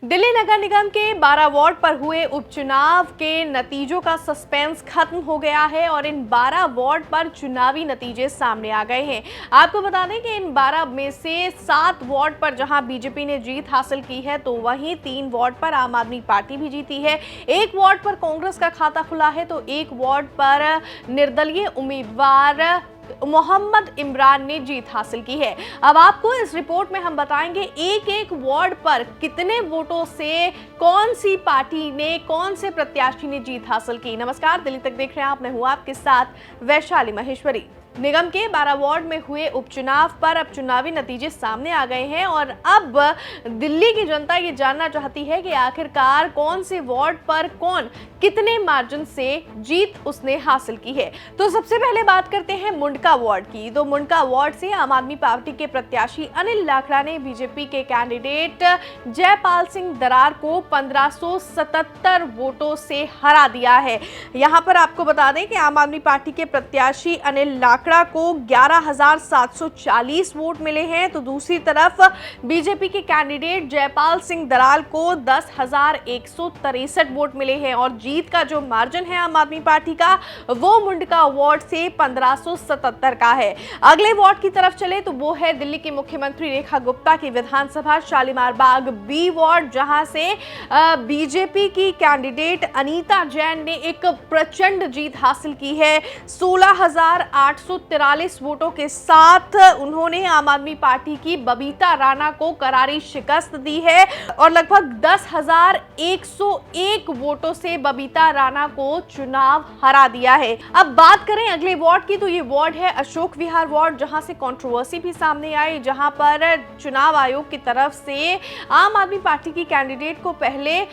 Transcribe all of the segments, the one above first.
दिल्ली नगर निगम के 12 वार्ड पर हुए उपचुनाव के नतीजों का सस्पेंस खत्म हो गया है और इन 12 वार्ड पर चुनावी नतीजे सामने आ गए हैं। आपको बता दें कि इन 12 में से 7 वार्ड पर जहां बीजेपी ने जीत हासिल की है तो वहीं 3 वार्ड पर आम आदमी पार्टी भी जीती है। एक वार्ड पर कांग्रेस का खाता खुला है तो एक वार्ड पर निर्दलीय उम्मीदवार मोहम्मद इमरान ने जीत हासिल की है। अब आपको इस रिपोर्ट में हम बताएंगे एक एक वार्ड पर कितने वोटों से कौन सी पार्टी ने, कौन से प्रत्याशी ने जीत हासिल की। नमस्कार, दिल्ली तक देख रहे हैं आप, मैं हूं आपके साथ वैशाली महेश्वरी। निगम के 12 वार्ड में हुए उपचुनाव पर अब चुनावी नतीजे सामने आ गए हैं और अब दिल्ली की जनता ये जानना चाहती है कि आखिरकार कौन से वार्ड पर कौन कितने मार्जिन से जीत उसने हासिल की है। तो सबसे पहले बात करते हैं मुंडका वार्ड की। तो मुंडका वार्ड से आम आदमी पार्टी के प्रत्याशी अनिल लाखड़ा ने बीजेपी के कैंडिडेट जयपाल सिंह दरार को 1577 वोटों से हरा दिया है। यहां पर आपको बता दें कि आम आदमी पार्टी के प्रत्याशी अनिल लाखड़ा को 11,740 वोट मिले हैं तो दूसरी तरफ बीजेपी के कैंडिडेट जयपाल सिंह दरार को 10,163 वोट मिले हैं और जीत का जो मार्जिन है आम आदमी पार्टी का वो मुंडका वार्ड से 1577 का है। अगले वार्ड की तरफ चले तो वो है दिल्ली की मुख्यमंत्री रेखा गुप्ता की विधानसभा शालीमार बाग बी वार्ड, जहां से बीजेपी की कैंडिडेट अनीता जैन ने एक प्रचंड जीत हासिल की है। 16,843 वोटों के साथ उन्होंने आम आदमी पार्टी की बबीता राणा को करारी शिकस्त दी है और लगभग 10,101 वोटों से बबीता राणा को चुनाव हरा दिया है। अब बात करें अगले वार्ड की तो ये वार्ड है अशोक विहार वार्ड, जहां से कंट्रोवर्सी भी सामने आई, जहां पर चुनाव आयोग की तरफ से आम आदमी पार्टी की कैंडिडेट को पहले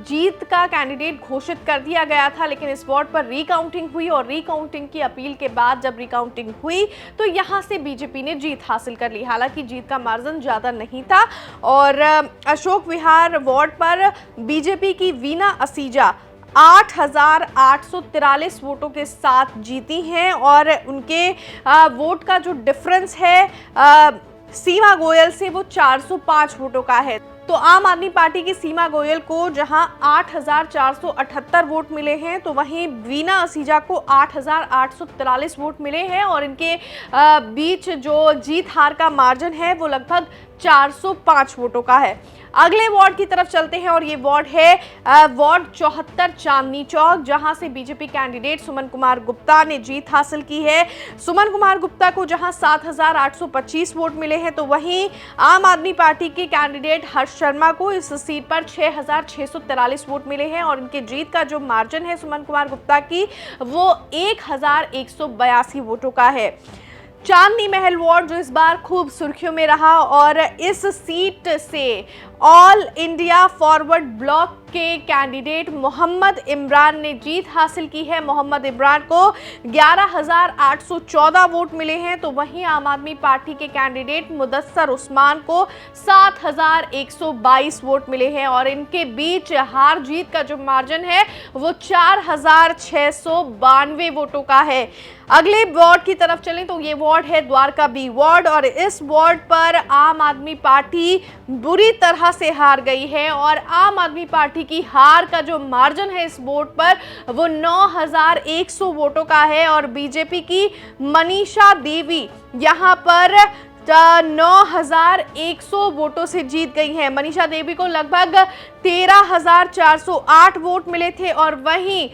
जीत का कैंडिडेट घोषित कर दिया गया था, लेकिन इस वार्ड पर रिकाउंटिंग हुई और रिकाउंटिंग की अपील के बाद जब रिकाउंटिंग हुई तो यहां से बीजेपी ने जीत हासिल कर ली। हालांकि जीत का मार्जिन ज्यादा नहीं था और अशोक विहार वार्ड पर बीजेपी की वीना असीजा 8,843 वोटों के साथ जीती हैं और उनके वोट का जो डिफरेंस है सीमा गोयल से वो 405 वोटों का है। तो आम आदमी पार्टी की सीमा गोयल को जहां 8,478 वोट मिले हैं तो वहीं वीना असीजा को 8,843 वोट मिले हैं और इनके बीच जो जीत हार का मार्जिन है वो लगभग 405 वोटों का है। अगले वार्ड की तरफ चलते हैं और ये वार्ड है वार्ड 74 चांदनी चौक, जहां से बीजेपी कैंडिडेट सुमन कुमार गुप्ता ने जीत हासिल की है। सुमन कुमार गुप्ता को जहां 7,825 वोट मिले हैं तो वहीं आम आदमी पार्टी के कैंडिडेट हर्ष शर्मा को इस सीट पर 6,643 वोट मिले हैं और इनके जीत का जो मार्जिन है सुमन कुमार गुप्ता की वो 1,182 वोटों का है। चांदनी महल वार्ड जो इस बार खूब सुर्खियों में रहा और इस सीट से ऑल इंडिया फॉरवर्ड ब्लॉक के कैंडिडेट मोहम्मद इमरान ने जीत हासिल की है। मोहम्मद इमरान को 11,814 वोट मिले हैं तो वहीं आम आदमी पार्टी के कैंडिडेट मुदस्सर उस्मान को 7,122 वोट मिले हैं और इनके बीच हार जीत का जो मार्जिन है वो 4,692 वोटों का है। अगले वार्ड की तरफ चलें तो ये वार्ड है द्वारका बी वार्ड और इस वार्ड पर आम आदमी पार्टी बुरी तरह से हार गई है और आम आदमी पार्टी की हार का जो मार्जिन है इस वोट पर वो 9,100 वोटों का है और बीजेपी की मनीषा देवी यहां पर 9,100 वोटों से जीत गई हैं। मनीषा देवी को लगभग 13,408 वोट मिले थे और वहीं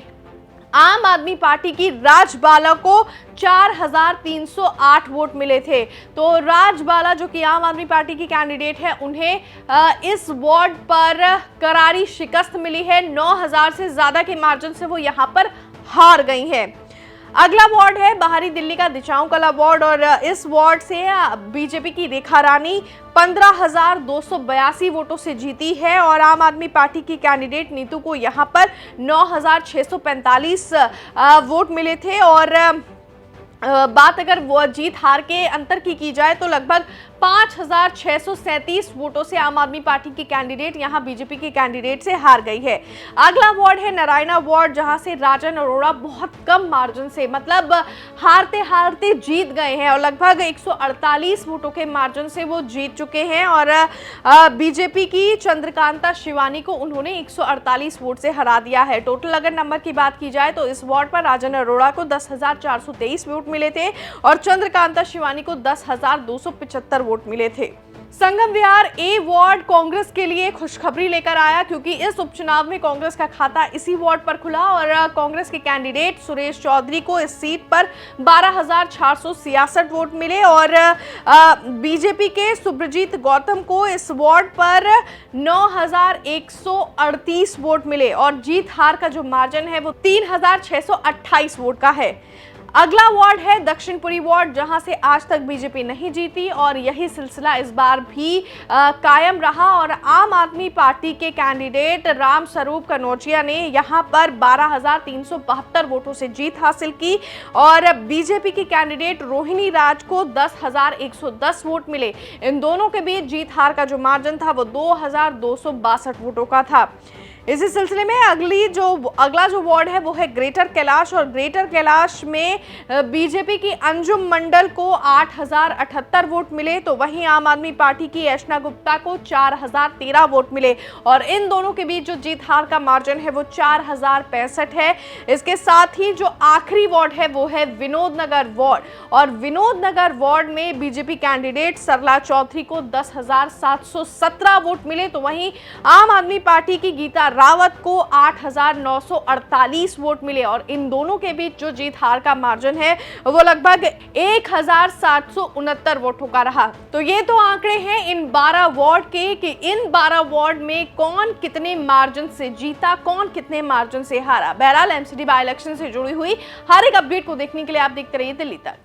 आम आदमी पार्टी की राजबाला को 4,308 वोट मिले थे। तो राजबाला जो कि आम आदमी पार्टी की कैंडिडेट है उन्हें इस वार्ड पर करारी शिकस्त मिली है। 9,000 से ज्यादा के मार्जिन से वो यहां पर हार गई हैं। अगला वार्ड है बाहरी दिल्ली का दिचाऊ कला वार्ड और इस वार्ड से बीजेपी की रेखा रानी 15,282 वोटों से जीती है और आम आदमी पार्टी की कैंडिडेट नीतू को यहां पर 9,645 वोट मिले थे और बात अगर वो जीत हार के अंतर की जाए तो लगभग 5,637 वोटों से आम आदमी पार्टी की कैंडिडेट यहां बीजेपी की कैंडिडेट से हार गई है। अगला वार्ड है नारायणा वार्ड, जहां से राजन अरोड़ा बहुत कम मार्जिन से, मतलब हारते हारते जीत गए हैं और लगभग 148 वोटों के मार्जिन से वो जीत चुके हैं और बीजेपी की चंद्रकांता शिवानी को उन्होंने 148 वोट से हरा दिया है। टोटल अगर नंबर की बात की जाए तो इस वार्ड पर राजन अरोड़ा को 10,423 वोट मिले थे और चंद्रकांता शिवानी को 10,275 वोट मिले थे। संगम विहार ए वार्ड कांग्रेस के लिए खुशखबरी लेकर आया, क्योंकि इस उपचुनाव में कांग्रेस का खाता इसी वार्ड पर खुला और कांग्रेस के कैंडिडेट सुरेश चौधरी को इस सीट पर 12,466 वोट मिले और बीजेपी के सुब्रजीत गौतम को इस वार्ड पर 9,138 वोट मिले और जीत हार का जो मार्जिन है वो 3,628 वोट का है। अगला वार्ड है दक्षिणपुरी वार्ड, जहां से आज तक बीजेपी नहीं जीती और यही सिलसिला इस बार भी कायम रहा और आम आदमी पार्टी के कैंडिडेट राम स्वरूप कनौजिया ने यहां पर 12,372 वोटों से जीत हासिल की और बीजेपी की कैंडिडेट रोहिणी राज को 10,110 वोट मिले। इन दोनों के बीच जीत हार का जो मार्जिन था वो 2,262 वोटों का था। इसी सिलसिले में अगला जो वार्ड है वो है ग्रेटर कैलाश और ग्रेटर कैलाश में बीजेपी की अंजुम मंडल को 8,078 वोट मिले, तो वहीं आम आदमी पार्टी की ऐशना गुप्ता को 4,013 वोट मिले और इन दोनों के बीच जो जीत हार का मार्जिन है वो 4,065 है। इसके साथ ही जो आखिरी वार्ड है वो है विनोद नगर वार्ड और विनोद नगर वार्ड में बीजेपी कैंडिडेट सरला चौधरी को 10,717 वोट मिले, तो वहीं आम आदमी पार्टी की गीता रावत को 8,948 वोट मिले और इन दोनों के बीच जो जीत हार का मार्जिन है वो लगभग 1,769 वोटों का रहा। तो ये तो आंकड़े हैं इन 12 वार्ड के कि इन 12 वार्ड में कौन कितने मार्जिन से जीता, कौन कितने मार्जिन से हारा। बहरहाल एमसीडी बाय इलेक्शन से जुड़ी हुई हर एक अपडेट को देखने के लिए आप देखते रहिए दिल्ली तक।